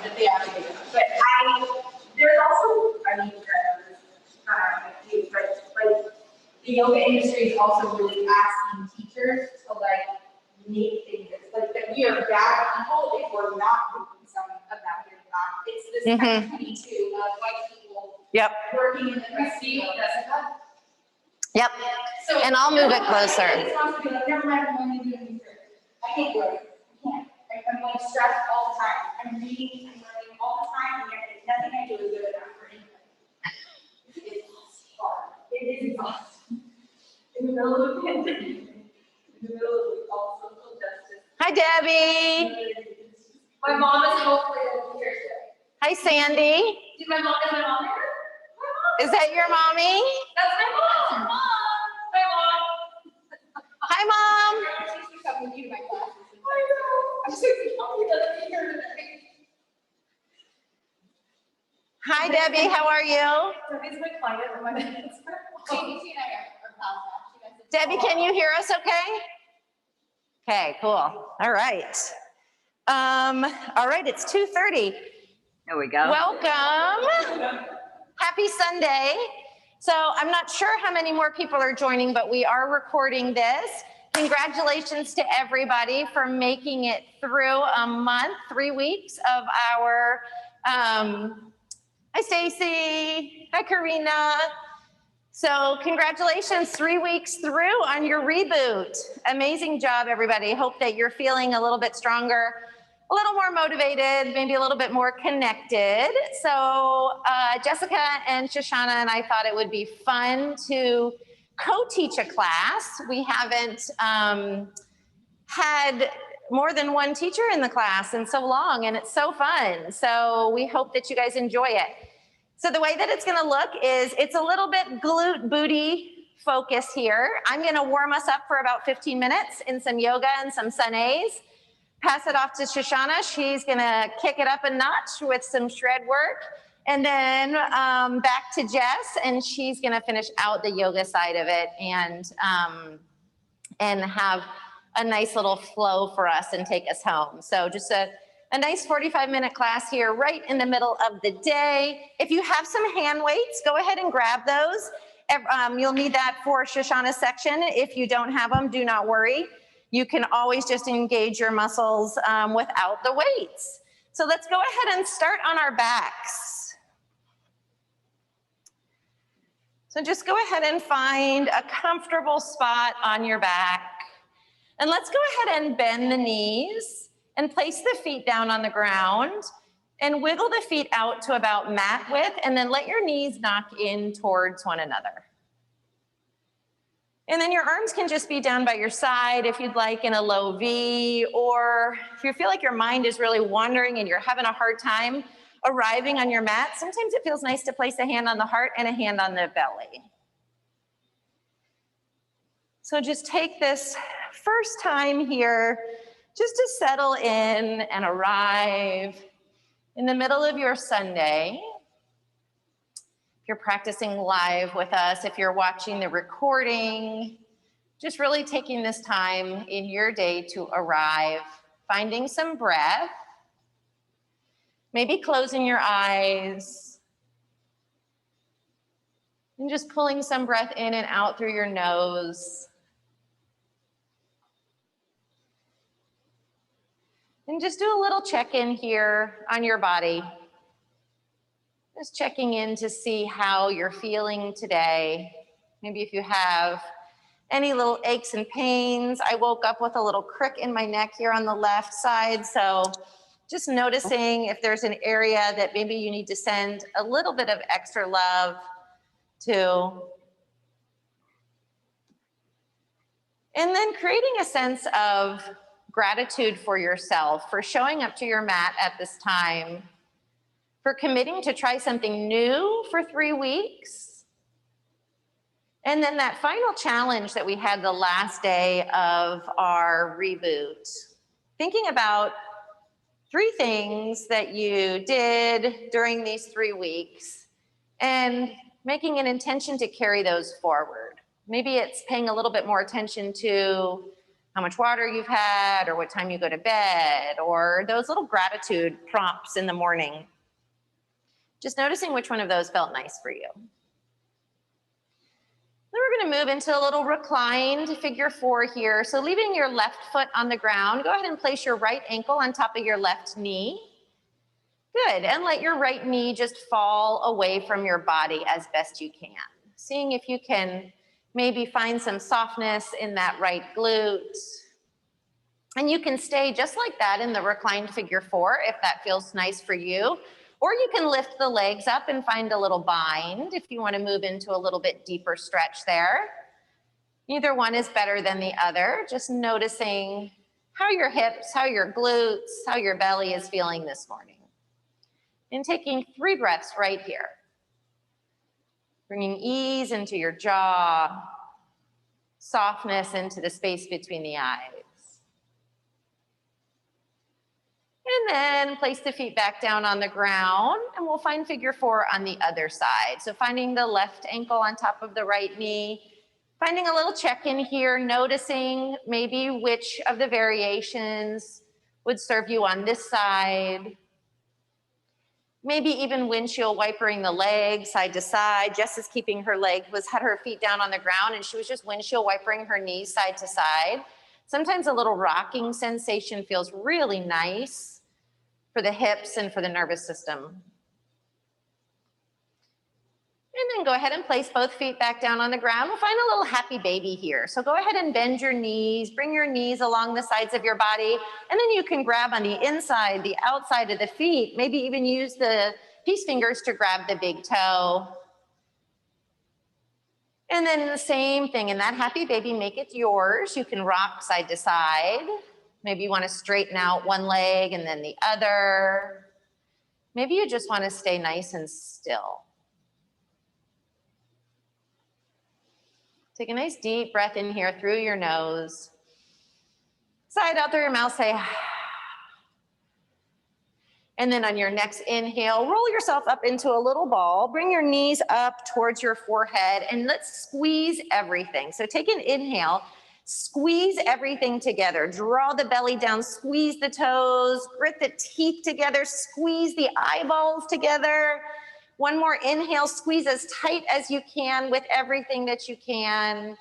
that they have to do. But there's also, but like the yoga industry is also really asking teachers to like make things like that we are bad people if we're not doing some of that good stuff. It's this catch-22 of white people working in the industry. Jessica. Yep. So, and I'll move it closer. It's supposed to be like, never mind, I'm only doing research. I can't do it. I can't. I'm like stressed all the time. I'm reading, I'm learning all the time, and yet nothing I do is good enough for anybody. It's hard. It is exhausting. In the middle of the pandemic, in the middle of all social justice. Hi, Debbie. My mom is hopefully over here today. Hi, Sandy. Is my mom there? My mom. Is that your mommy? That's my mom. Mom. Hi, Mom. Hi, Mom. She's been coming to my classes. I know. I'm so happy to be here today. Hi, Debbie. How are you? Debbie's my client for my minutes. She and I are pals. Debbie, can you hear us okay? Okay, cool. All right. All right, it's 2:30. There we go. Welcome. Happy Sunday. So I'm not sure how many more people are joining, but we are recording this. Congratulations to everybody for making it through a month, 3 weeks of our, hi Stacy, hi Karina. So congratulations, 3 weeks through on your reboot. Amazing job, everybody. Hope that you're feeling a little bit stronger, a little more motivated, maybe a little bit more connected. So Jessica and Shoshana and I thought it would be fun to co-teach a class. We haven't had more than one teacher in the class in so long, and it's so fun. So we hope that you guys enjoy it. So the way that it's gonna look is it's a little bit glute booty focus here. I'm gonna warm us up for about 15 minutes in some yoga and some sun A's. Pass it off to Shoshana. She's gonna kick it up a notch with some shred work. And then back to Jess, and she's gonna finish out the yoga side of it and have a nice little flow for us and take us home. So just a nice 45-minute class here right in the middle of the day. If you have some hand weights, go ahead and grab those. You'll need that for Shoshana's section. If you don't have them, do not worry. You can always just engage your muscles without the weights. So let's go ahead and start on our backs. So just go ahead and find a comfortable spot on your back. And let's go ahead and bend the knees and place the feet down on the ground and wiggle the feet out to about mat width, and then let your knees knock in towards one another. And then your arms can just be down by your side if you'd like in a low V, or if you feel like your mind is really wandering and you're having a hard time arriving on your mat, sometimes it feels nice to place a hand on the heart and a hand on the belly. So just take this first time here just to settle in and arrive in the middle of your Sunday. If you're practicing live with us, if you're watching the recording, just really taking this time in your day to arrive, finding some breath, maybe closing your eyes, and just pulling some breath in and out through your nose. And just do a little check-in here on your body. Just checking in to see how you're feeling today. Maybe if you have any little aches and pains. I woke up with a little crick in my neck here on the left side. So just noticing if there's an area that maybe you need to send a little bit of extra love to. And then creating a sense of gratitude for yourself, for showing up to your mat at this time, for committing to try something new for 3 weeks. And then that final challenge that we had the last day of our reboot, thinking about 3 things that you did during these 3 weeks and making an intention to carry those forward. Maybe it's paying a little bit more attention to how much water you've had, or what time you go to bed, or those little gratitude prompts in the morning. Just noticing which one of those felt nice for you. Then we're going to move into a little reclined figure 4 here. So leaving your left foot on the ground, go ahead and place your right ankle on top of your left knee. Good, and let your right knee just fall away from your body as best you can. Seeing if you can maybe find some softness in that right glute. And you can stay just like that in the reclined figure 4 if that feels nice for you. Or you can lift the legs up and find a little bind if you want to move into a little bit deeper stretch there. Neither one is better than the other. Just noticing how your hips, how your glutes, how your belly is feeling this morning. And taking 3 breaths right here. Bringing ease into your jaw, softness into the space between the eyes. And then place the feet back down on the ground, and we'll find figure 4 on the other side. So finding the left ankle on top of the right knee, finding a little check-in here, noticing maybe which of the variations would serve you on this side. Maybe even windshield wipering the legs side to side. Jess is keeping her had her feet down on the ground, and she was just windshield wipering her knees side to side. Sometimes a little rocking sensation feels really nice for the hips and for the nervous system. And then go ahead and place both feet back down on the ground. We'll find a little happy baby here. So go ahead and bend your knees, bring your knees along the sides of your body, and then you can grab on the inside, the outside of the feet, maybe even use the peace fingers to grab the big toe. And then the same thing, in that happy baby, make it yours. You can rock side to side. Maybe you want to straighten out one leg and then the other. Maybe you just want to stay nice and still. Take a nice deep breath in here through your nose. Sigh out through your mouth, say, and then on your next inhale, roll yourself up into a little ball. Bring your knees up towards your forehead, and let's squeeze everything. So take an inhale, squeeze everything together. Draw the belly down, squeeze the toes, grit the teeth together, squeeze the eyeballs together. One more inhale, squeeze as tight as you can with everything that you can.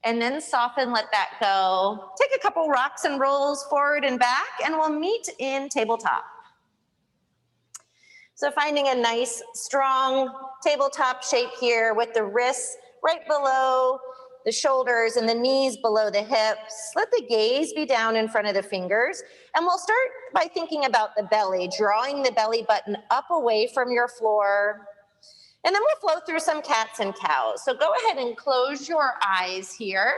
And then soften, let that go. Take a couple rocks and rolls forward and back, and we'll meet in tabletop. So finding a nice, strong tabletop shape here with the wrists right below the shoulders and the knees below the hips. Let the gaze be down in front of the fingers. And we'll start by thinking about the belly, drawing the belly button up away from your floor. And then we'll flow through some cats and cows. So go ahead and close your eyes here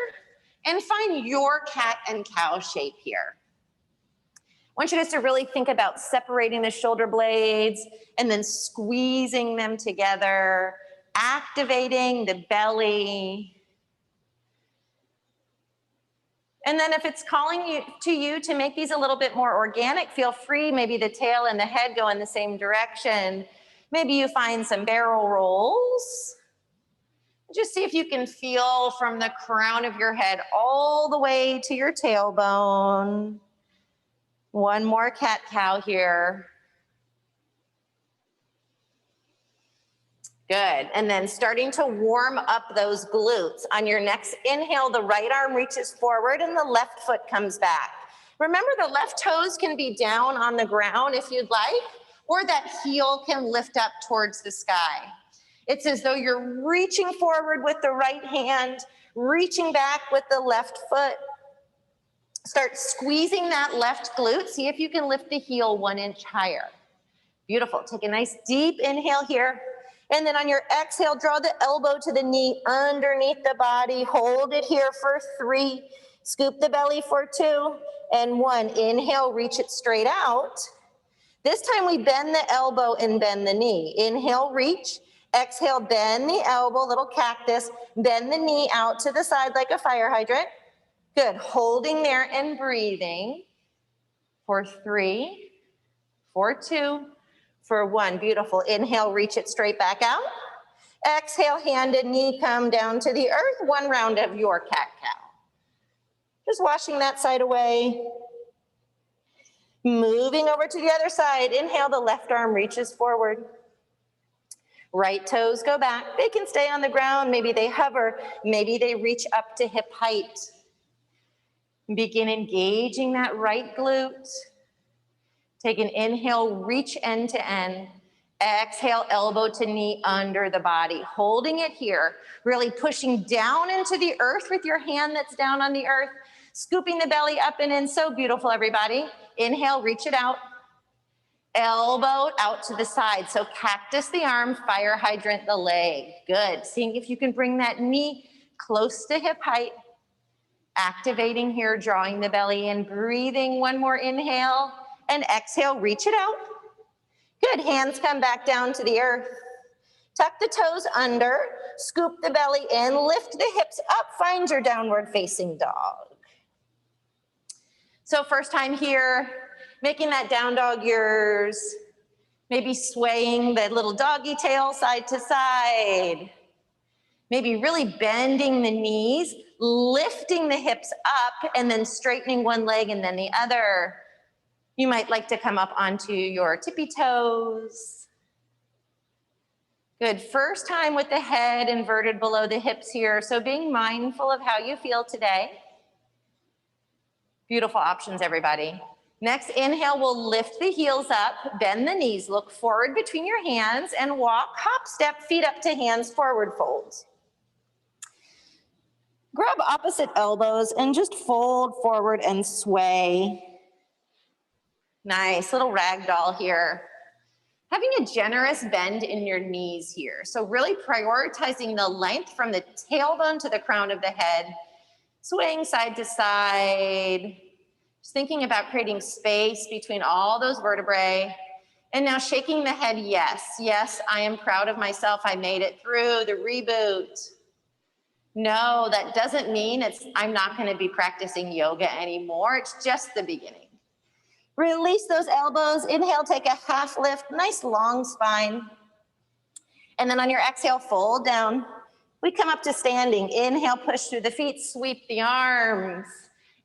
and find your cat and cow shape here. I want you guys to really think about separating the shoulder blades and then squeezing them together, activating the belly. And then if it's calling you to make these a little bit more organic, feel free. Maybe the tail and the head go in the same direction. Maybe you find some barrel rolls. Just see if you can feel from the crown of your head all the way to your tailbone. One more cat-cow here. Good, and then starting to warm up those glutes. On your next inhale, the right arm reaches forward and the left foot comes back. Remember, the left toes can be down on the ground if you'd like, or that heel can lift up towards the sky. It's as though you're reaching forward with the right hand, reaching back with the left foot. Start squeezing that left glute. See if you can lift the heel 1 inch higher. Beautiful. Take a nice deep inhale here. And then on your exhale, draw the elbow to the knee underneath the body. Hold it here for 3. Scoop the belly for 2 and 1. Inhale, reach it straight out. This time we bend the elbow and bend the knee. Inhale, reach. Exhale, bend the elbow, little cactus. Bend the knee out to the side like a fire hydrant. Good, holding there and breathing for 3, for 2, for 1. Beautiful. Inhale, reach it straight back out. Exhale, hand and knee come down to the earth. 1 round of your cat-cow. Just washing that side away. Moving over to the other side. Inhale, the left arm reaches forward. Right toes go back. They can stay on the ground. Maybe they hover. Maybe they reach up to hip height. Begin engaging that right glute. Take an inhale, reach end to end. Exhale, elbow to knee under the body. Holding it here. Really pushing down into the earth with your hand that's down on the earth. Scooping the belly up and in. So beautiful, everybody. Inhale, reach it out. Elbow out to the side. So cactus the arm, fire hydrant the leg. Good. Seeing if you can bring that knee close to hip height. Activating here, drawing the belly in. Breathing. One more inhale. And exhale, reach it out. Good. Hands come back down to the earth. Tuck the toes under. Scoop the belly in. Lift the hips up. Find your downward facing dog. So first time here, making that down dog yours. Maybe swaying the little doggy tail side to side. Maybe really bending the knees, lifting the hips up, and then straightening one leg and then the other. You might like to come up onto your tippy toes. Good. First time with the head inverted below the hips here. So being mindful of how you feel today. Beautiful options, everybody. Next, inhale, we'll lift the heels up, bend the knees, look forward between your hands, and walk, hop, step, feet up to hands, forward fold. Grab opposite elbows and just fold forward and sway. Nice, little ragdoll here. Having a generous bend in your knees here. So really prioritizing the length from the tailbone to the crown of the head. Swaying side to side. Just thinking about creating space between all those vertebrae. And now shaking the head, yes. Yes, I am proud of myself. I made it through the reboot. No, that doesn't mean I'm not going to be practicing yoga anymore. It's just the beginning. Release those elbows. Inhale, take a half lift. Nice long spine. And then on your exhale, fold down. We come up to standing. Inhale, push through the feet, sweep the arms.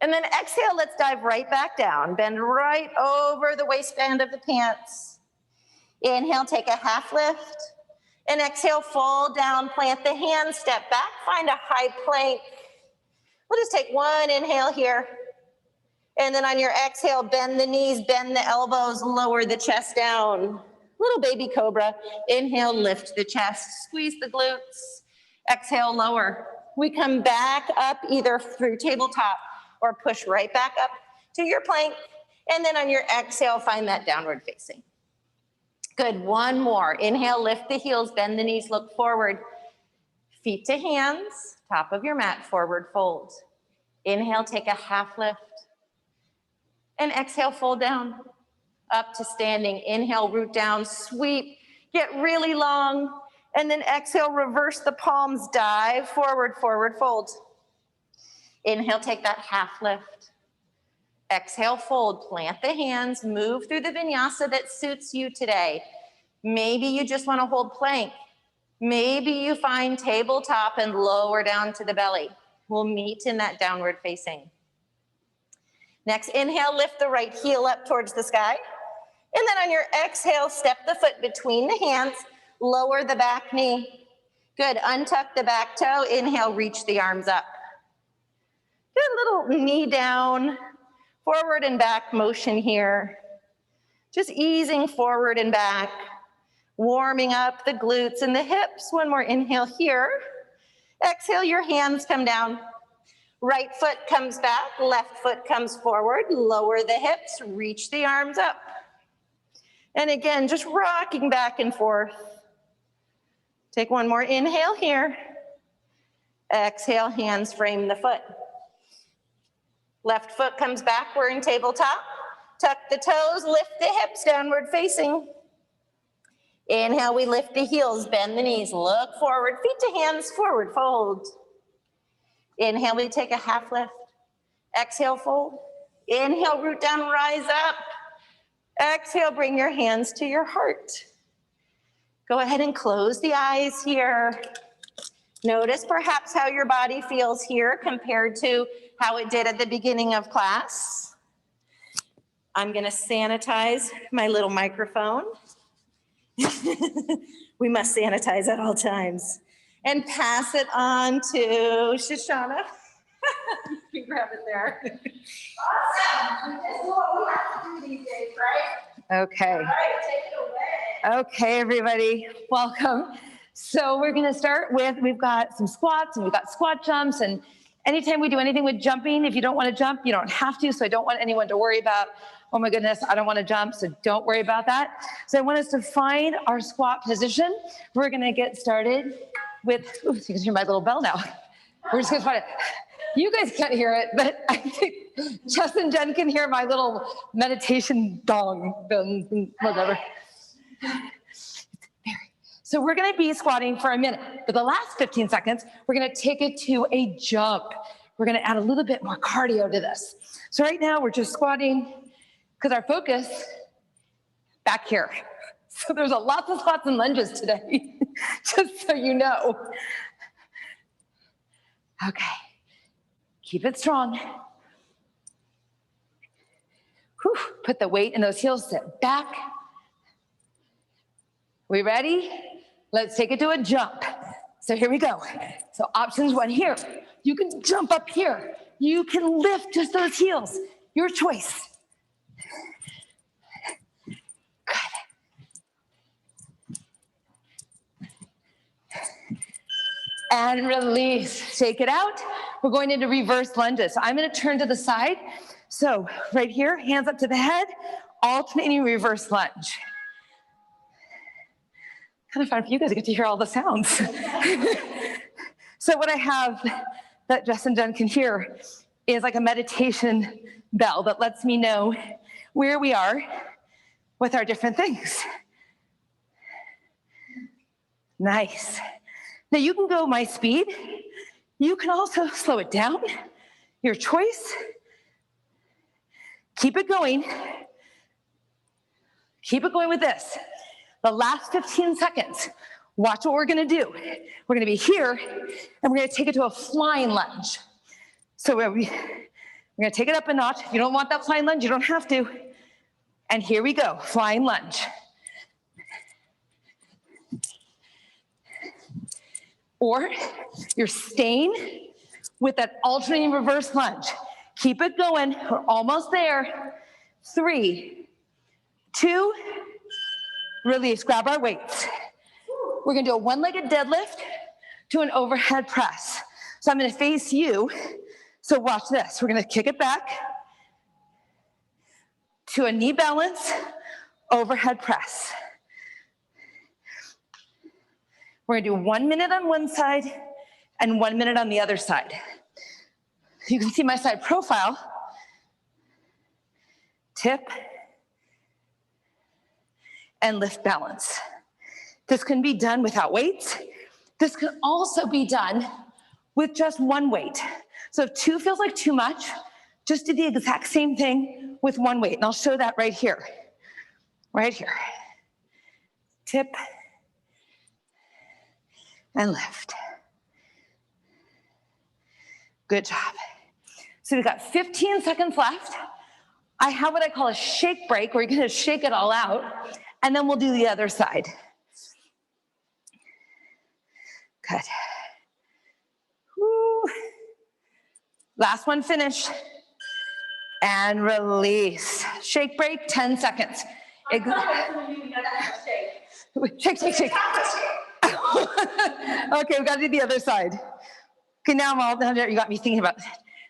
And then exhale, let's dive right back down. Bend right over the waistband of the pants. Inhale, take a half lift. And exhale, fold down, plant the hands, step back, find a high plank. We'll just take one inhale here. And then on your exhale, bend the knees, bend the elbows, lower the chest down. Little baby cobra. Inhale, lift the chest, squeeze the glutes. Exhale, lower. We come back up either through tabletop or push right back up to your plank. And then on your exhale, find that downward facing. Good, one more. Inhale, lift the heels, bend the knees, look forward. Feet to hands, top of your mat, forward fold. Inhale, take a half lift. And exhale, fold down, up to standing. Inhale, root down, sweep, get really long. And then exhale, reverse the palms, dive forward, forward fold. Inhale, take that half lift. Exhale, fold, plant the hands, move through the vinyasa that suits you today. Maybe you just want to hold plank. Maybe you find tabletop and lower down to the belly. We'll meet in that downward facing. Next, inhale, lift the right heel up towards the sky. And then on your exhale, step the foot between the hands, lower the back knee. Good, untuck the back toe. Inhale, reach the arms up. Good, little knee down, forward and back motion here. Just easing forward and back, warming up the glutes and the hips. One more inhale here. Exhale, your hands come down. Right foot comes back, left foot comes forward, lower the hips, reach the arms up. And again, just rocking back and forth. Take one more inhale here. Exhale, hands frame the foot. Left foot comes back, we're in tabletop. Tuck the toes, lift the hips, downward facing. Inhale, we lift the heels, bend the knees, look forward, feet to hands, forward fold. Inhale, we take a half lift. Exhale, fold. Inhale, root down, rise up. Exhale, bring your hands to your heart. Go ahead and close the eyes here. Notice perhaps how your body feels here compared to how it did at the beginning of class. I'm going to sanitize my little microphone. We must sanitize at all times. And pass it on to Shoshana. You can grab it there. Awesome. This is what we have to do these days, right? Okay. All right, take it away. Okay, everybody, welcome. So we're going to start with, we've got some squats and we've got squat jumps, and anytime we do anything with jumping, if you don't want to jump, you don't have to. So I don't want anyone to worry about, oh my goodness, I don't want to jump, so don't worry about that. So I want us to find our squat position. We're going to get started with, ooh, you can hear my little bell now. We're just going to find it. You guys can't hear it, but I think Jess and Jen can hear my little meditation dong, whatever. So we're going to be squatting for a minute. For the last 15 seconds, we're going to take it to a jump. We're going to add a little bit more cardio to this. So right now we're just squatting because our focus back here. So there's a lots of squats and lunges today, just so you know. Okay, keep it strong. Whew. Put the weight in those heels, sit back. We ready? Let's take it to a jump. So here we go. So options one here. You can jump up here. You can lift just those heels. Your choice. Good. And release. Take it out. We're going into reverse lunges. So I'm going to turn to the side. So right here, hands up to the head, alternating reverse lunge. Kind of fun for you guys to get to hear all the sounds. So what I have that Jess and Jen can hear is like a meditation bell that lets me know where we are with our different things. Nice. Now you can go my speed. You can also slow it down. Your choice. Keep it going. Keep it going with this. The last 15 seconds, watch what we're gonna do. We're gonna be here, and we're gonna take it to a flying lunge. So we're gonna take it up a notch. If you don't want that flying lunge, you don't have to. And here we go, flying lunge. Or you're staying with that alternating reverse lunge. Keep it going, we're almost there. 3, 2, release, grab our weights. We're gonna do a one-legged deadlift to an overhead press. So I'm gonna face you. So watch this. We're gonna kick it back to a knee balance, overhead press. We're gonna do 1 minute on one side and 1 minute on the other side. You can see my side profile. Tip and lift balance. This can be done without weights. This can also be done with just one weight. So if 2 feels like too much, just do the exact same thing with one weight. And I'll show that right here. Right here. Tip and lift. Good job. So we've got 15 seconds left. I have what I call a shake break, where you're gonna shake it all out, and then we'll do the other side. Good. Woo. Last one finished. And release. Shake break, 10 seconds. Shake, shake, shake. Okay, we gotta do the other side. Okay, now you got me thinking about,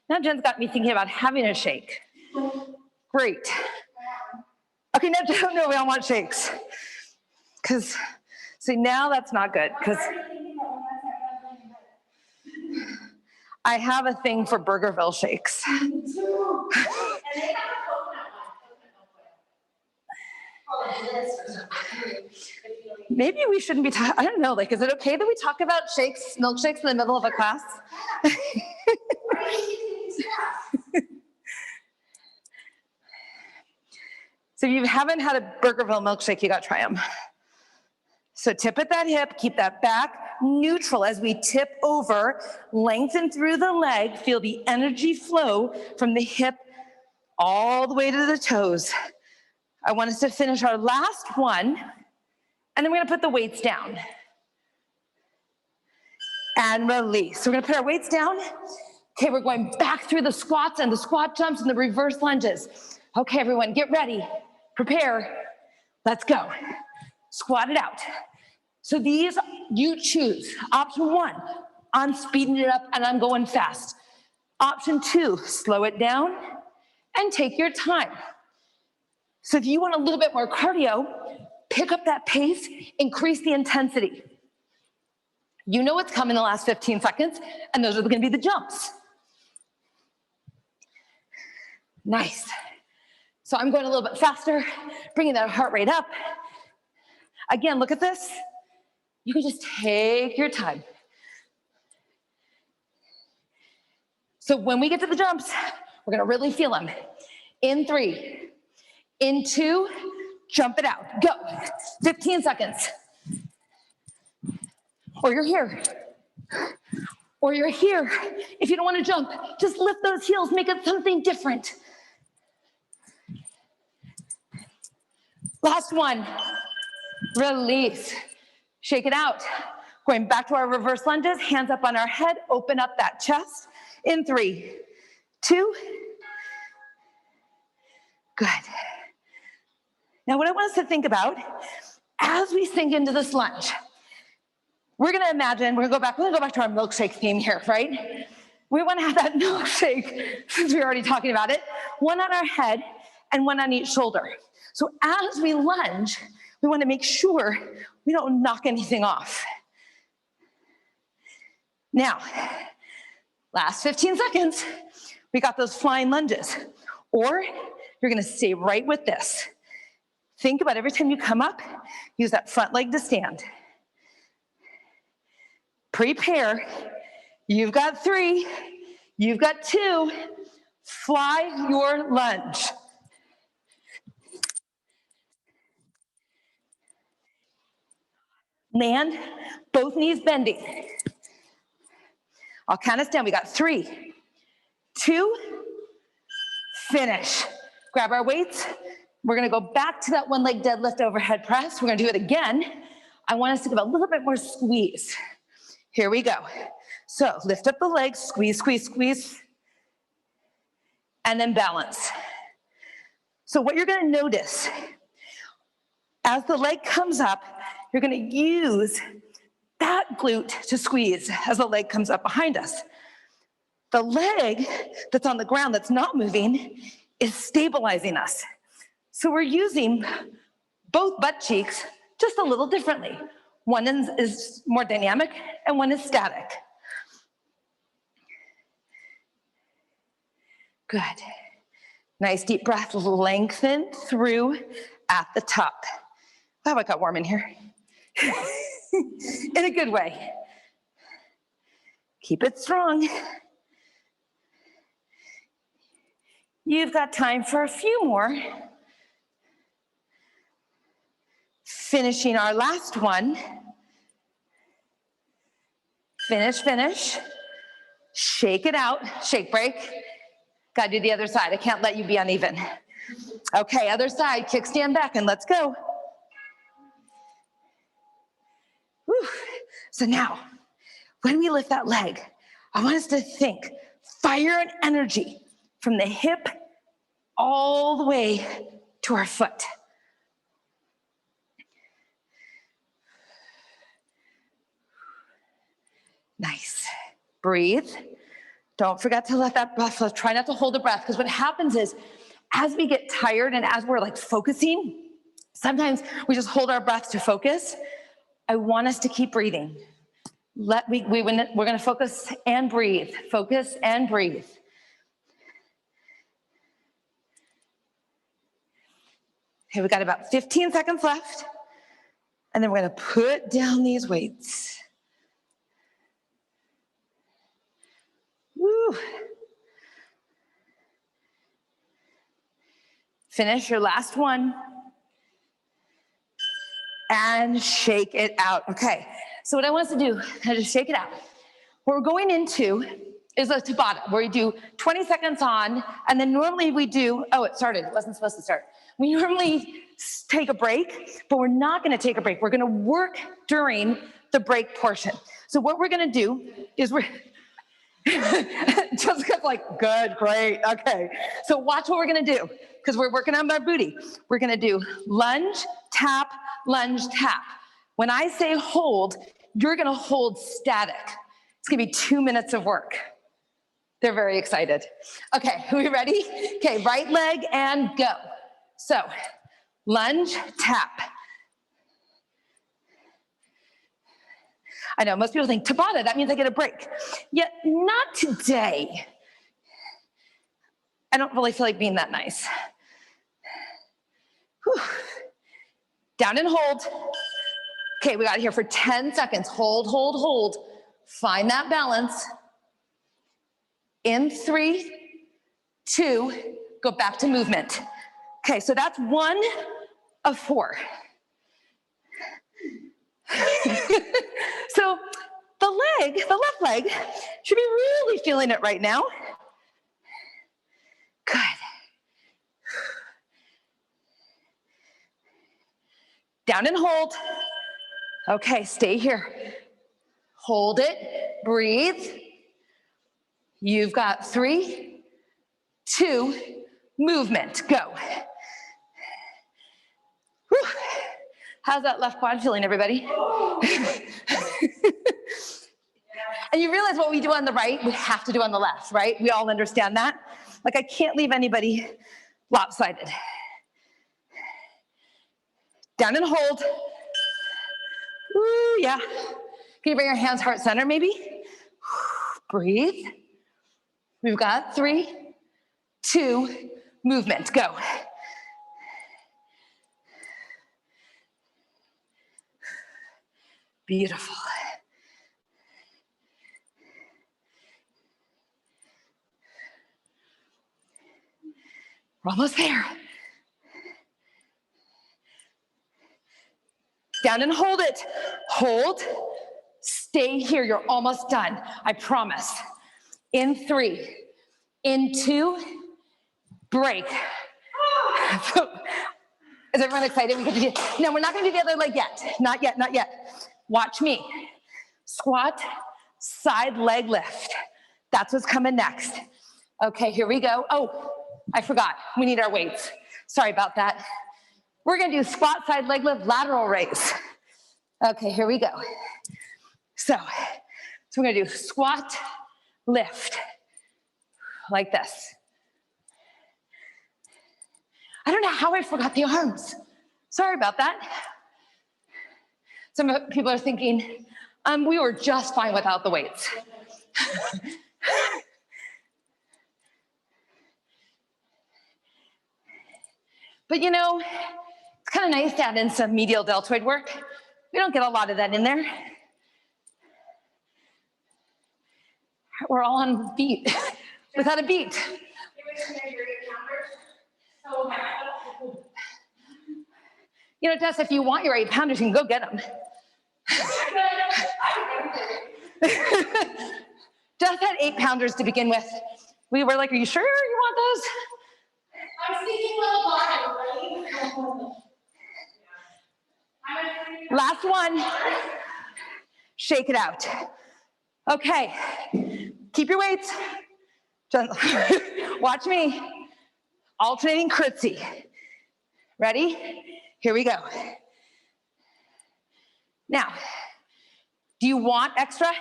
now Jen's got me thinking about having a shake. Great. Okay, now no, we don't want shakes. Because, see, now that's not good, because I have a thing for Burgerville shakes. Maybe we shouldn't be talking, I don't know, like, is it okay that we talk about shakes, milkshakes in the middle of a class? So if you haven't had a Burgerville milkshake, you got to try them. So tip at that hip, keep that back neutral as we tip over, lengthen through the leg, feel the energy flow from the hip all the way to the toes. I want us to finish our last one, and then we're gonna put the weights down. And release. So we're gonna put our weights down. Okay, we're going back through the squats and the squat jumps and the reverse lunges. Okay, everyone, get ready, prepare, let's go. Squat it out. So these, you choose. Option 1, I'm speeding it up and I'm going fast. Option 2, slow it down and take your time. So if you want a little bit more cardio, pick up that pace, increase the intensity. You know what's coming in the last 15 seconds, and those are gonna be the jumps. Nice. So I'm going a little bit faster, bringing that heart rate up. Again, look at this. You can just take your time. So when we get to the jumps, we're gonna really feel them. In 3, in 2, jump it out, go. 15 seconds. Or you're here. Or you're here. If you don't wanna jump, just lift those heels, make it something different. Last one, release. Shake it out. Going back to our reverse lunges, hands up on our head, open up that chest. In 3, 2, good. Now what I want us to think about, as we sink into this lunge, we're gonna imagine, we're gonna go back to our milkshake theme here, right? We wanna have that milkshake, since we're already talking about it, one on our head and one on each shoulder. So as we lunge, we wanna make sure we don't knock anything off. Now, last 15 seconds, we got those flying lunges. Or you're gonna stay right with this. Think about every time you come up, use that front leg to stand. Prepare. You've got 3, you've got 2. Fly your lunge. Land, both knees bending. I'll count us down. We got 3, 2, finish. Grab our weights. We're gonna go back to that one leg deadlift overhead press. We're gonna do it again. I want us to give a little bit more squeeze. Here we go. So lift up the legs, squeeze, squeeze, squeeze, and then balance. So what you're gonna notice, as the leg comes up, you're gonna use that glute to squeeze as the leg comes up behind us. The leg that's on the ground that's not moving is stabilizing us. So we're using both butt cheeks just a little differently. One is more dynamic and one is static. Good. Nice deep breath, lengthen through at the top. Wow, it got warm in here. In a good way. Keep it strong. You've got time for a few more. Finishing our last one. Finish, finish. Shake it out, shake break. Gotta do the other side. I can't let you be uneven. Okay, other side, kickstand back and let's go. Whew. So now, when we lift that leg, I want us to think fire and energy from the hip all the way to our foot. Nice. Breathe. Don't forget to let that breath flow. Try not to hold the breath, because what happens is, as we get tired and as we're like focusing, sometimes we just hold our breath to focus. I want us to keep breathing. We're gonna focus and breathe. Focus and breathe. Okay, we got about 15 seconds left. And then we're gonna put down these weights. Woo. Finish your last one. and shake it out. Okay, so what I want us to do is just shake it out. What we're going into is a Tabata, where we do 20 seconds on, and then normally we do, oh, it started, it wasn't supposed to start. We normally take a break, but we're not gonna take a break. We're gonna work during the break portion. So what we're gonna do is Jessica's like, good, great, okay. So watch what we're gonna do, because we're working on our booty. We're gonna do lunge, tap, When I say hold, you're gonna hold static. It's gonna be 2 minutes of work. They're very excited. Okay, are we ready? Okay, right leg and go. So, lunge, tap. I know, most people think, Tabata, that means I get a break. Yet, not today. I don't really feel like being that nice. Whew. Down and hold. Okay, we got it here for 10 seconds. Hold, hold, hold. Find that balance. In 3, 2, go back to movement. Okay, so that's 1 of 4. So the left leg, should be really feeling it right now. Good. Down and hold. Okay, stay here. Hold it, breathe. You've got 3, 2, movement, go. Whew. How's that left quad feeling, everybody? And you realize what we do on the right, we have to do on the left, right? We all understand that. Like, I can't leave anybody lopsided. Down and hold. Ooh, yeah. Can you bring your hands heart center, maybe? Breathe. We've got 3, 2, movement, go. Beautiful. We're almost there. Down and hold it. Hold. Stay here. You're almost done. I promise. In 3, in 2, break. Is everyone excited? We get to do. No, we're not going to do the other leg yet. Not yet, not yet. Watch me. Squat, side leg lift. That's what's coming next. Okay, here we go. Oh, I forgot. We need our weights. Sorry about that. We're going to do squat, side leg lift, lateral raise. Okay, here we go. So we're going to do squat, lift, like this. I don't know how I forgot the arms. Sorry about that. Some people are thinking, we were just fine without the weights. But you know, it's kind of nice to add in some medial deltoid work. We don't get a lot of that in there. We're all on beat, without a beat. You know, Jess, if you want your 8-pounders, you can go get them. Jess had 8-pounders to begin with. We were like, are you sure you want those? I'm sticking with a bottom, right? Last one. Shake it out. Okay. Keep your weights. Watch me. Alternating curtsy. Ready? Here we go. Now, do you want extra?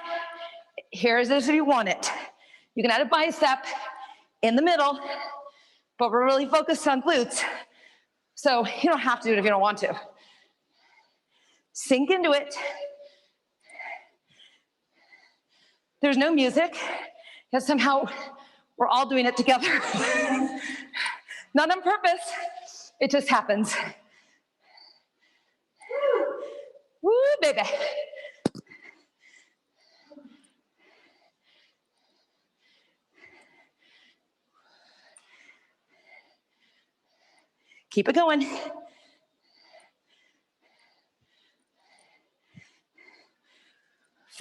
Here's this if you want it. You can add a bicep in the middle, but we're really focused on glutes. So you don't have to do it if you don't want to. Sink into it. There's no music, because somehow we're all doing it together. Not on purpose, it just happens. Woo, baby. Keep it going.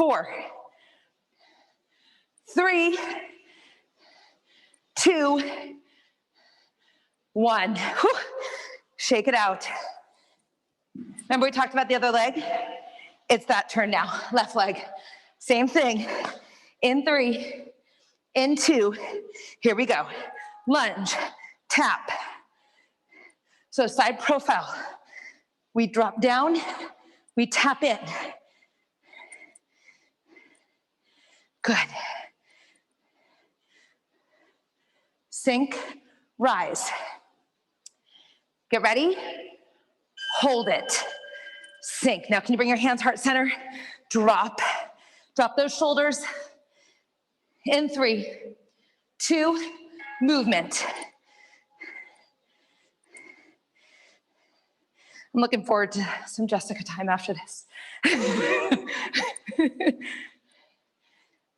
4, 3, 2, 1. Whew. Shake it out. Remember we talked about the other leg? It's that turn now, left leg. Same thing. In 3, in 2, here we go. Lunge, tap. So side profile. We drop down, we tap in. Good. Sink, rise. Get ready. Hold it. Sink. Now can you bring your hands heart center? Drop. Drop those shoulders. In 3, 2, movement. I'm looking forward to some Jessica time after this.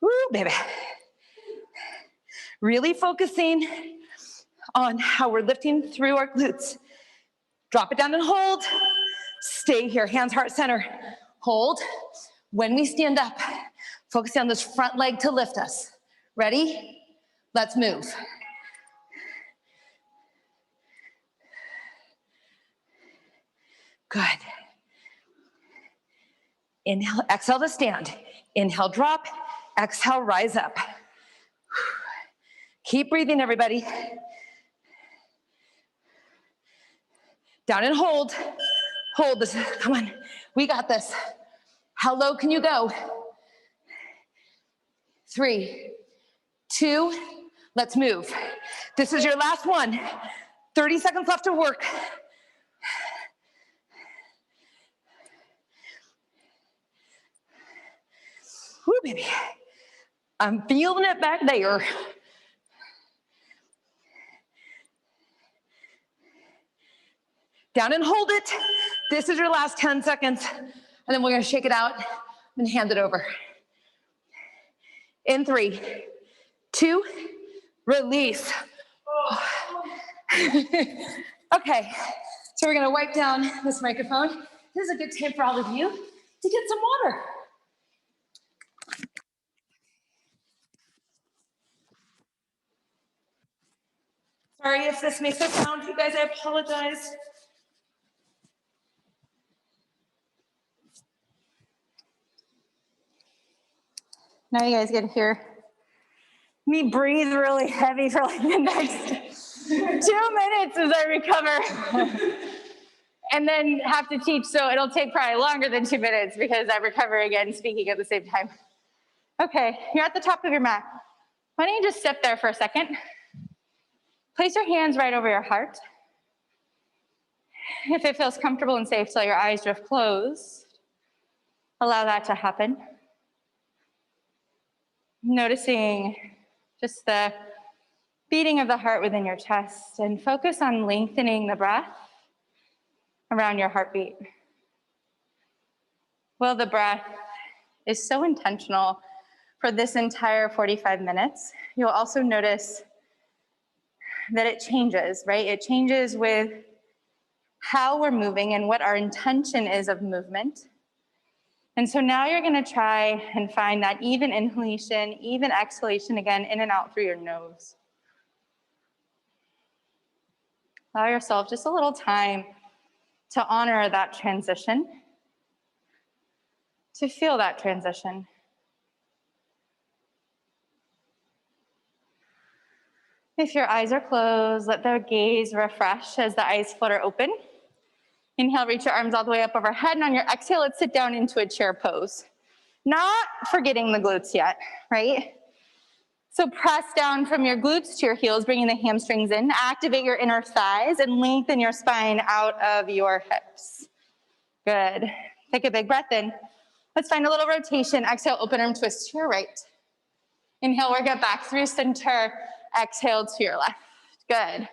Woo, baby. Really focusing on how we're lifting through our glutes. Drop it down and hold. Stay here, hands, heart, center. Hold. When we stand up, focus on this front leg to lift us. Ready? Let's move. Good. Inhale, exhale to stand. Inhale, drop. Exhale, rise up. Keep breathing, everybody. Down and hold. Hold this. Come on. We got this. How low can you go? 3, 2, let's move. This is your last one. 30 seconds left to work. Woo, baby. I'm feeling it back there. Down and hold it. This is your last 10 seconds. And then we're gonna shake it out and hand it over. In 3, 2, release. Okay, so we're gonna wipe down this microphone. This is a good time for all of you to get some water. Sorry if this makes a sound, you guys, I apologize. Now you guys get to hear me breathe really heavy for like the next 2 minutes as I recover. And then have to teach, so it'll take probably longer than 2 minutes because I recover again speaking at the same time. Okay, you're at the top of your mat. Why don't you just step there for a second? Place your hands right over your heart. If it feels comfortable and safe, so your eyes drift closed, allow that to happen. Noticing just the beating of the heart within your chest, and focus on lengthening the breath around your heartbeat. Well, the breath is so intentional for this entire 45 minutes. You'll also notice that it changes, right? It changes with how we're moving and what our intention is of movement. And so now you're gonna try and find that even inhalation, even exhalation, again, in and out through your nose. Allow yourself just a little time to honor that transition, to feel that transition. If your eyes are closed, let the gaze refresh as the eyes flutter open. Inhale, reach your arms all the way up overhead, and on your exhale, let's sit down into a chair pose. Not forgetting the glutes yet, right? So press down from your glutes to your heels, bringing the hamstrings in. Activate your inner thighs and lengthen your spine out of your hips. Good. Take a big breath in. Let's find a little rotation. Exhale, open arm twist to your right. Inhale, work it back through center. Exhale to your left. Good.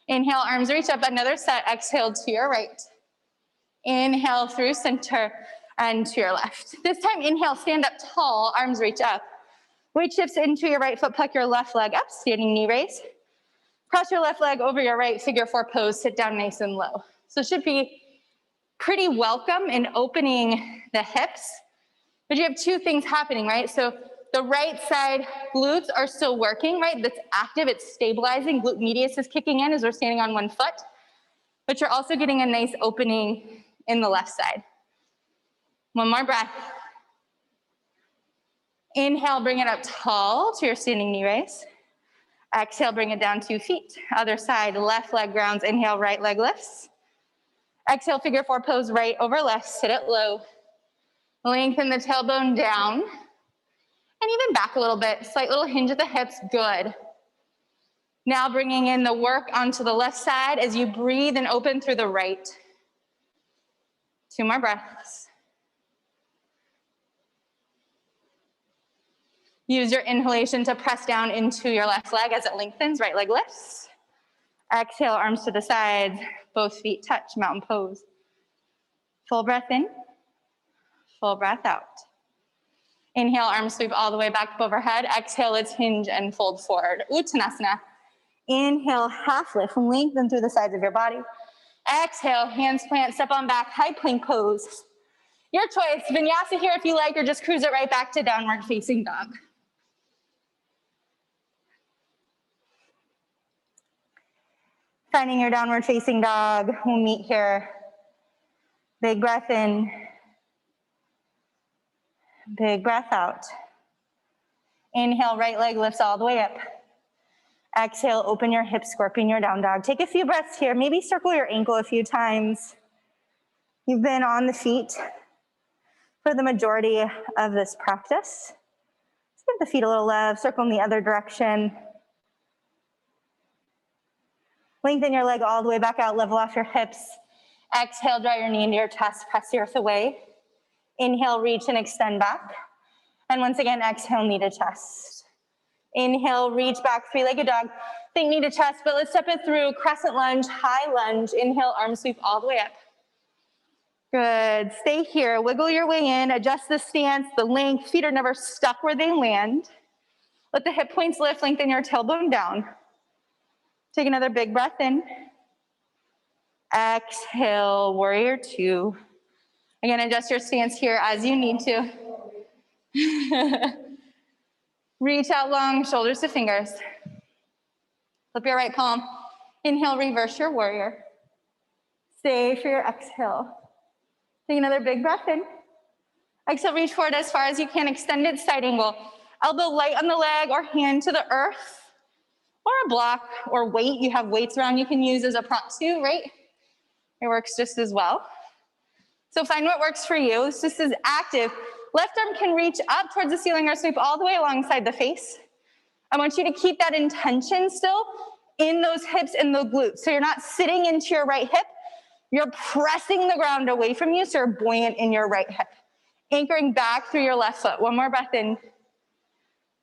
Inhale, arms reach up, another set. Exhale to your right. Inhale through center and to your left. This time, inhale, stand up tall, arms reach up. Weight shifts into your right foot, pluck your left leg up, standing knee raise. Cross your left leg over your right, figure 4 pose, sit down nice and low. So it should be pretty welcome in opening the hips But you have two things happening, right? So the right side glutes are still working, right? That's active, it's stabilizing. Glute medius is kicking in as we're standing on one foot. But you're also getting a nice opening in the left side. One more breath. Inhale, bring it up tall to your standing knee raise. Exhale, bring it down 2 feet. Other side, left leg grounds. Inhale, right leg lifts. Exhale, figure four pose, right over left, sit it low. Lengthen the tailbone down. And even back a little bit, slight little hinge at the hips, good. Now bringing in the work onto the left side as you breathe and open through the right. 2 more breaths. Use your inhalation to press down into your left leg as it lengthens, right leg lifts. Exhale, arms to the sides, both feet touch, mountain pose. Full breath in, full breath out. Inhale, arms sweep all the way back up overhead. Exhale, let's hinge and fold forward. Uttanasana. Inhale, half lift, lengthen through the sides of your body. Exhale, hands plant, step on back, high plank pose. Your choice, vinyasa here if you like, or just cruise it right back to downward facing dog. Finding your downward facing dog, we'll meet here. Big breath in, big breath out. Inhale, right leg lifts all the way up. Exhale, open your hips, scorpion your down dog. Take a few breaths here. Maybe circle your ankle a few times. You've been on the feet for the majority of this practice. Just give the feet a little love, circle in the other direction. Lengthen your leg all the way back out, level off your hips. Exhale, draw your knee into your chest, press the earth away. Inhale, reach and extend back. And once again, exhale, knee to chest. Inhale, reach back, three-legged dog. Think knee to chest, but let's step it through. Crescent lunge, high lunge. Inhale, arm sweep all the way up. Good, stay here. Wiggle your way in, adjust the stance, the length. Feet are never stuck where they land. Let the hip points lift, lengthen your tailbone down. Take another big breath in. Exhale, warrior two. Again, adjust your stance here as you need to. Reach out long, shoulders to fingers. Flip your right palm. Inhale, reverse your warrior. Stay for your exhale. Take another big breath in. Exhale, reach forward as far as you can. Extended side angle. Elbow light on the leg or hand to the earth. Or a block or weight. You have weights around you can use as a prop too, right? It works just as well. So find what works for you. It's just as active. Left arm can reach up towards the ceiling or sweep all the way alongside the face. I want you to keep that intention still in those hips and the glutes. So you're not sitting into your right hip. You're pressing the ground away from you, so you're buoyant in your right hip. Anchoring back through your left foot. One more breath in.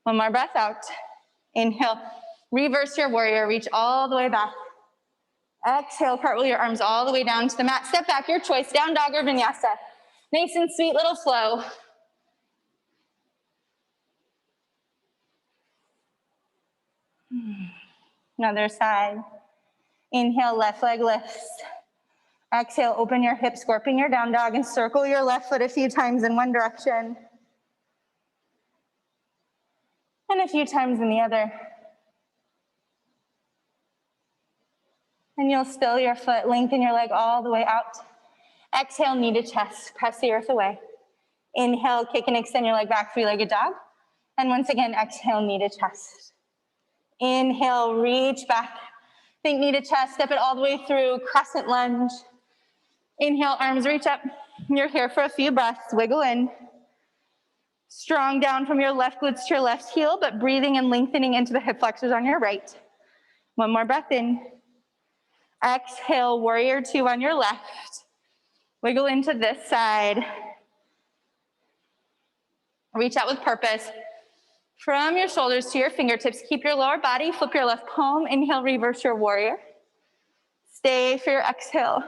One more breath out. Inhale. Reverse your warrior. Reach all the way back. Exhale, cartwheel your arms all the way down to the mat. Step back, your choice. Down dog or vinyasa. Nice and sweet little flow. Another side. Inhale, left leg lifts. Exhale, open your hips, scorpion your down dog, and circle your left foot a few times in one direction. And a few times in the other. And you'll still your foot, lengthen your leg all the way out. Exhale, knee to chest, press the earth away. Inhale, kick and extend your leg back, three-legged dog. And once again, exhale, knee to chest. Inhale, reach back. Think knee to chest, step it all the way through, crescent lunge. Inhale, arms reach up. You're here for a few breaths, wiggle in. Strong down from your left glutes to your left heel, but breathing and lengthening into the hip flexors on your right. One more breath in. Exhale, warrior two on your left. Wiggle into this side. Reach out with purpose. From your shoulders to your fingertips, keep your lower body, flip your left palm. Inhale, reverse your warrior. Stay for your exhale.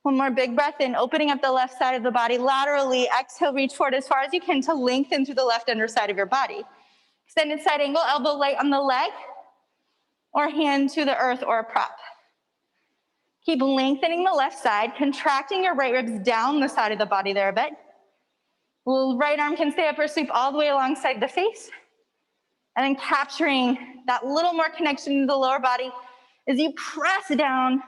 One more big breath in, opening up the left side of the body laterally. Exhale, reach forward as far as you can to lengthen through the left underside of your body. Extended side angle, elbow light on the leg, or hand to the earth or a prop. Keep lengthening the left side, contracting your right ribs down the side of the body there a bit. Right arm can stay up or sweep all the way alongside the face. And then capturing that little more connection to the lower body as you press down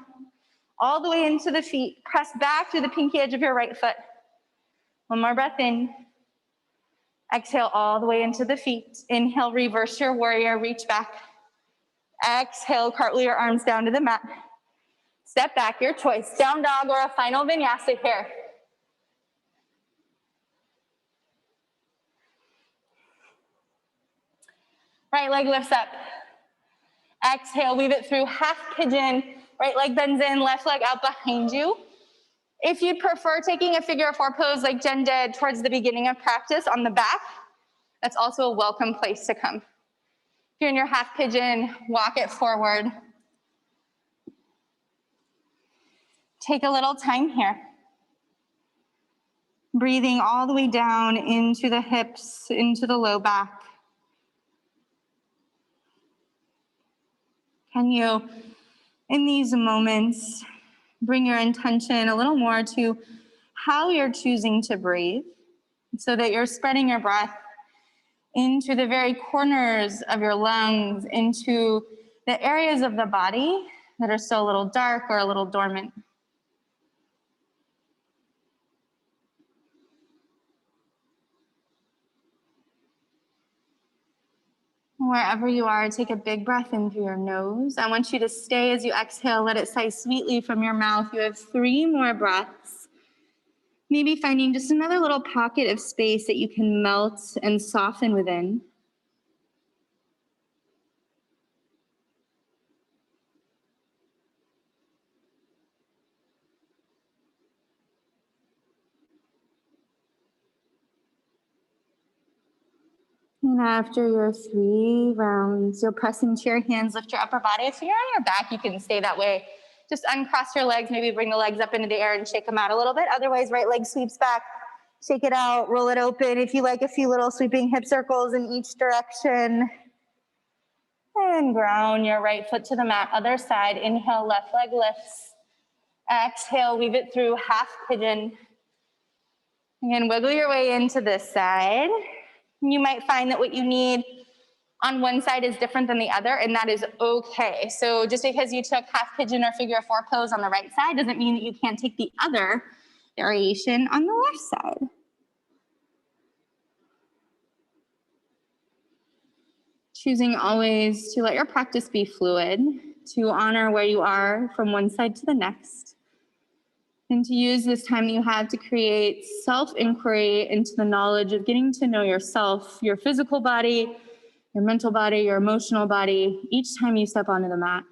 all the way into the feet. Press back through the pinky edge of your right foot. One more breath in. Exhale all the way into the feet. Inhale, reverse your warrior, reach back. Exhale, cartwheel your arms down to the mat. Step back, your choice, down dog or a final vinyasa here. Right leg lifts up. Exhale, weave it through half pigeon. Right leg bends in, left leg out behind you. If you'd prefer taking a figure of four pose like Jen did towards the beginning of practice on the back, that's also a welcome place to come. If you're in your half pigeon, walk it forward. Take a little time here. Breathing all the way down into the hips, into the low back. Can you, in these moments, bring your intention a little more to how you're choosing to breathe so that you're spreading your breath into the very corners of your lungs, into the areas of the body that are still a little dark or a little dormant. Wherever you are, take a big breath in through your nose. I want you to stay as you exhale, let it sigh sweetly from your mouth. You have 3 more breaths. Maybe finding just another little pocket of space that you can melt and soften within. And after your 3 rounds, you'll press into your hands, lift your upper body. If you're on your back, you can stay that way. Just uncross your legs, maybe bring the legs up into the air and shake them out a little bit. Otherwise, right leg sweeps back, shake it out, roll it open. If you like, a few little sweeping hip circles in each direction. And ground your right foot to the mat, other side. Inhale, left leg lifts. Exhale, weave it through half pigeon. Again, wiggle your way into this side. You might find that what you need on one side is different than the other, and that is okay. So just because you took half pigeon or figure of four pose on the right side doesn't mean that you can't take the other variation on the left side. Choosing always to let your practice be fluid, to honor where you are from one side to the next, and to use this time that you have to create self-inquiry into the knowledge of getting to know yourself, your physical body, your mental body, your emotional body, each time you step onto the mat.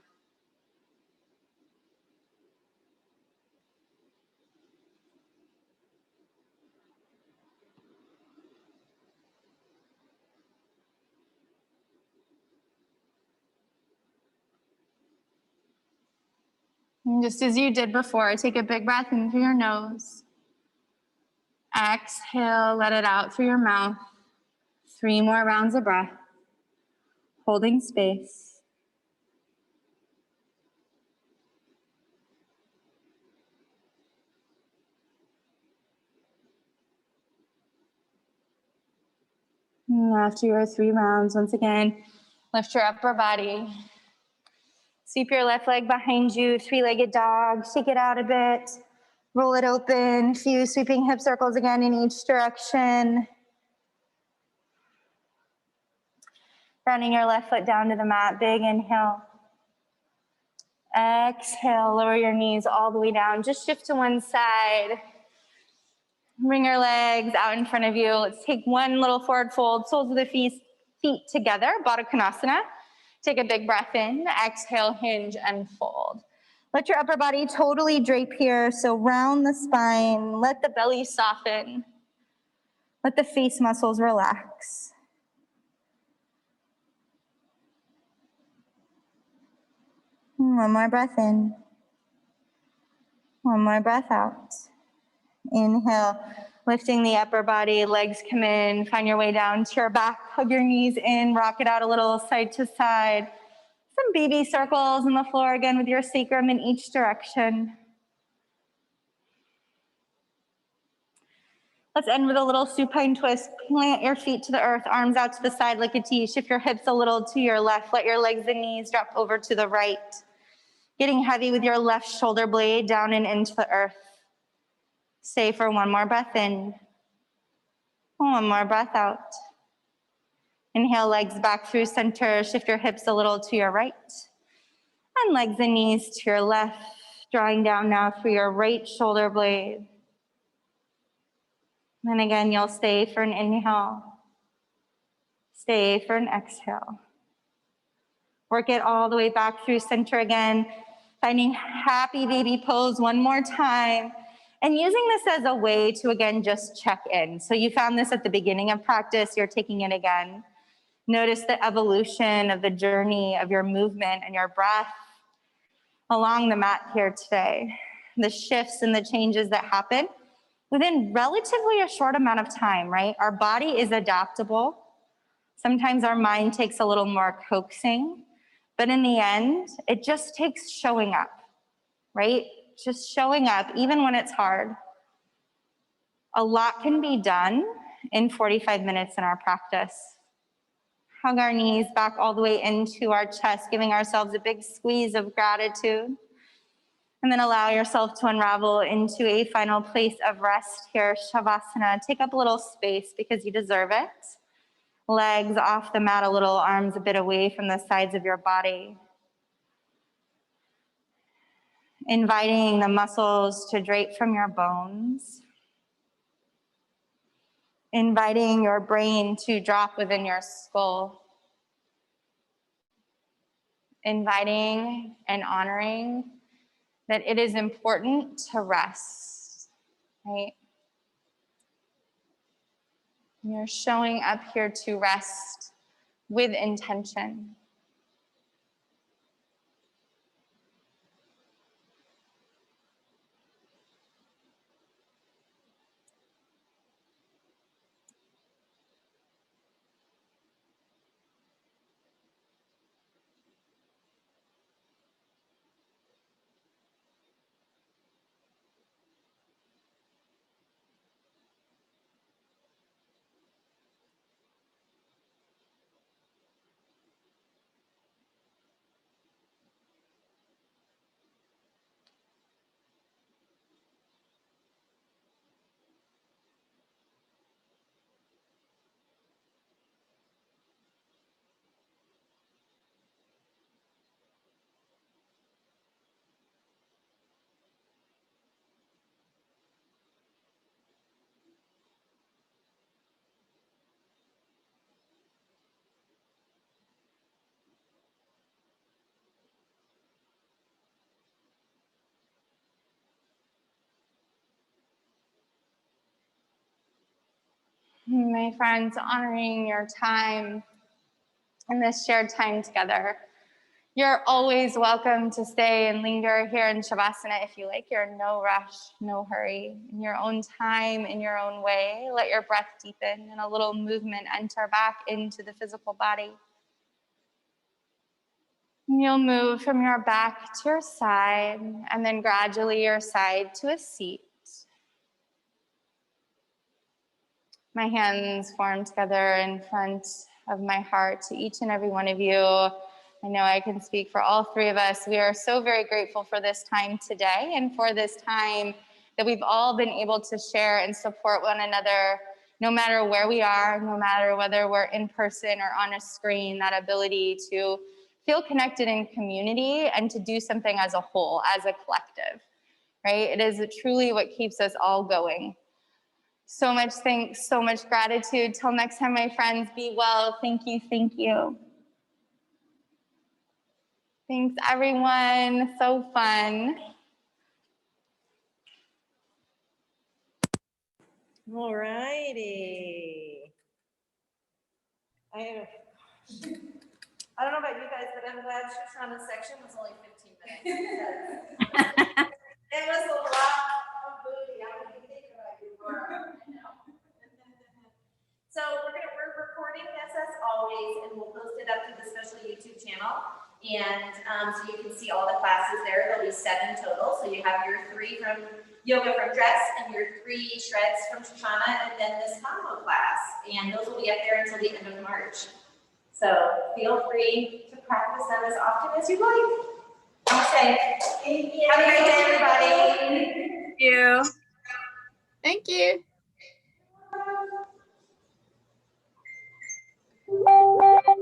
And just as you did before, take a big breath in through your nose. Exhale, let it out through your mouth. 3 more rounds of breath, holding space. And after your 3 rounds, once again, lift your upper body. Sweep your left leg behind you, 3-legged dog, shake it out a bit, roll it open, a few sweeping hip circles again in each direction. Rounding your left foot down to the mat, big inhale. Exhale, lower your knees all the way down, just shift to one side. Bring your legs out in front of you. Let's take one little forward fold, soles of the feet together, Baddha Konasana. Take a big breath in, exhale, hinge and fold. Let your upper body totally drape here, so round the spine, let the belly soften. Let the face muscles relax. One more breath in. One more breath out. Inhale, lifting the upper body, legs come in, find your way down to your back, hug your knees in, rock it out a little side to side. Some baby circles on the floor again with your sacrum in each direction. Let's end with a little supine twist. Plant your feet to the earth, arms out to the side like a T. Shift your hips a little to your left. Let your legs and knees drop over to the right. Getting heavy with your left shoulder blade down and into the earth. Stay for one more breath in. One more breath out. Inhale, legs back through center. Shift your hips a little to your right. And legs and knees to your left. Drawing down now through your right shoulder blade. And again, you'll stay for an inhale. Stay for an exhale. Work it all the way back through center again. Finding happy baby pose one more time. And using this as a way to, again, just check in. So you found this at the beginning of practice. You're taking it again. Notice the evolution of the journey of your movement and your breath along the mat here today. The shifts and the changes that happen within relatively a short amount of time, right? Our body is adaptable. Sometimes our mind takes a little more coaxing, but in the end, it just takes showing up, right? Just showing up, even when it's hard. A lot can be done in 45 minutes in our practice. Hug our knees back all the way into our chest, giving ourselves a big squeeze of gratitude. And then allow yourself to unravel into a final place of rest here, Shavasana. Take up a little space because you deserve it. Legs off the mat a little, arms a bit away from the sides of your body. Inviting the muscles to drape from your bones. Inviting your brain to drop within your skull. Inviting and honoring that it is important to rest, right? You're showing up here to rest with intention. My friends, honoring your time and this shared time together. You're always welcome to stay and linger here in Shavasana if you like. You're no rush, no hurry. In your own time, in your own way, let your breath deepen and a little movement enter back into the physical body. And you'll move from your back to your side and then gradually your side to a seat. My hands form together in front of my heart to each and every one of you. I know I can speak for all three of us. We are so very grateful for this time today and for this time that we've all been able to share and support one another, no matter where we are, no matter whether we're in person or on a screen, that ability to feel connected in community and to do something as a whole, as a collective, right? It is truly what keeps us all going. So much thanks, so much gratitude. Till next time, my friends, be well. Thank you, thank you. Thanks, everyone. So fun. All righty. I don't know about you guys, but I'm glad Shoshana's section was only 15 minutes. It was a lot of booty. I don't even think about you, Laura. So we're recording this as always, and we'll post it up to the special YouTube channel. And so you can see all the classes there. There'll be 7 total. So you have your 3 from yoga from dress and your 3 shreds from Shoshana, and then this combo class. And those will be up there until the end of March. So feel free to practice them as often as you like. Okay. Have a great day, everybody. Thank you. Thank you.